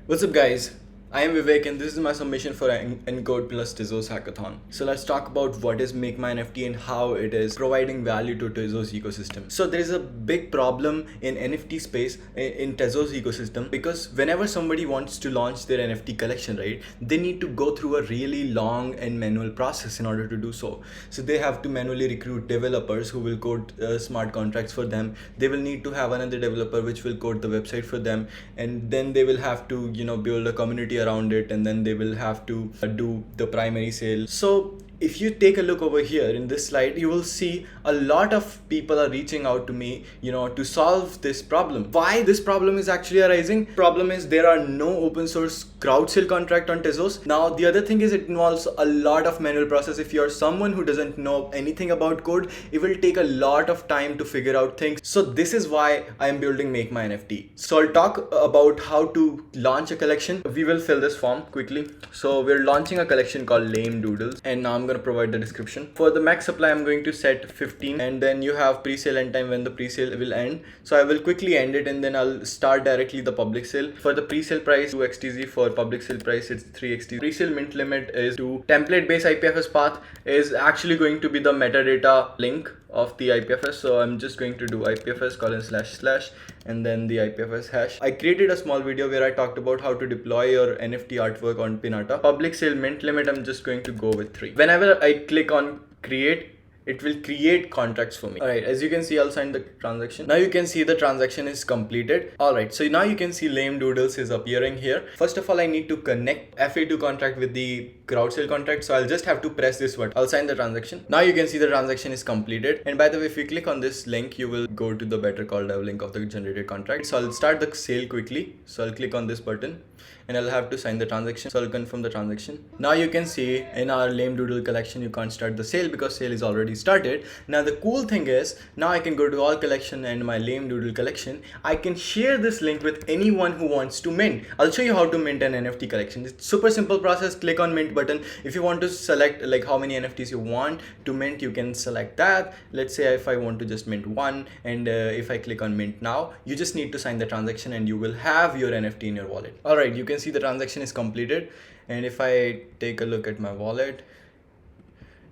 What's up, guys? I am Vivek, and this is my submission for Encode plus Tezos hackathon. So let's talk about what is Make My NFT and how it is providing value to Tezos ecosystem. So there is a big problem in NFT space in Tezos ecosystem, because whenever somebody wants to launch their NFT collection, right, they need to go through a really long and manual process in order to do so. So they have to manually recruit developers who will code smart contracts for them. They will need to have another developer which will code the website for them, and then they will have to build a community around it, and then they will have to do the primary sale. So if you take a look over here in this slide, you will see a lot of people are reaching out to me, to solve this problem. Why this problem is actually arising? Problem is there are no open source crowd sale contract on Tezos. Now the other thing is it involves a lot of manual process. If you're someone who doesn't know anything about code, it will take a lot of time to figure out things. So this is why I am building Make My NFT. So I'll talk about how to launch a collection. We will fill this form quickly. So we're launching a collection called Lame Doodles, and now I'm going to provide the description. For the max supply, I'm going to set 15, and then you have pre-sale end time when the pre-sale will end. So I will quickly end it, and then I'll start directly the public sale. For the pre-sale price, 2xtz. For public sale price, it's 3xtz. Pre-sale mint limit is to template based IPFS path is actually going to be the metadata link of the IPFS. So I'm just going to do IPFS:// and then the IPFS hash. I created a small video where I talked about how to deploy your NFT artwork on Pinata. Public sale mint limit, I'm just going to go with 3. Whenever I click on create, it will create contracts for me. Alright, as you can see, I'll sign the transaction. Now you can see the transaction is completed. Alright, so now you can see Lame Doodles is appearing here. First of all, I need to connect FA2 contract with the crowd sale contract. So I'll just have to press this button. I'll sign the transaction. Now you can see the transaction is completed. And by the way, if you click on this link, you will go to the Better Call Dev link of the generated contract. So I'll start the sale quickly. So I'll click on this button, and I'll have to sign the transaction. So I'll confirm the transaction. Now you can see in our Lame Doodle collection, you can't start the sale because sale is already started. Now the cool thing is, now I can go to all collection and my Lame Doodle collection. I can share this link with anyone who wants to mint. I'll show you how to mint an NFT collection. It's super simple process. Click on mint button. If you want to select like how many NFTs you want to mint, you can select that. Let's say if I want to just mint one, and if I click on mint now, you just need to sign the transaction and you will have your NFT in your wallet. All right, you can see the transaction is completed. And if I take a look at my wallet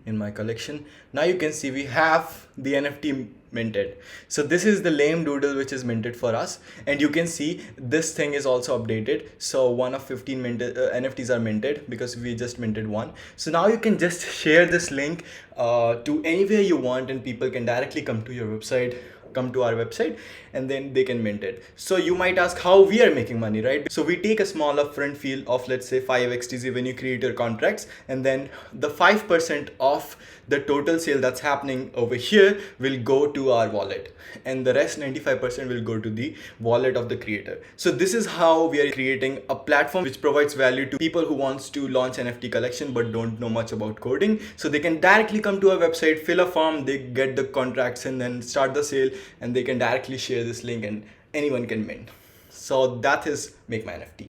in my collection, now you can see we have the NFT minted. So this is the Lame Doodle which is minted for us, and you can see this thing is also updated. So one of 15 minted NFTs are minted because we just minted one. So now you can just share this link to anywhere you want, and people can directly come to your website, come to our website, and then they can mint it. So you might ask how we are making money, right? So we take a small upfront fee of, let's say, 5xtz when you create your contracts, and then the 5% of the total sale that's happening over here will go to our wallet, and the rest 95% will go to the wallet of the creator. So this is how we are creating a platform which provides value to people who wants to launch NFT collection but don't know much about coding. So they can directly come to our website, fill a form, they get the contracts, and then start the sale, and they can directly share this link and anyone can mint. So that is Make My NFT.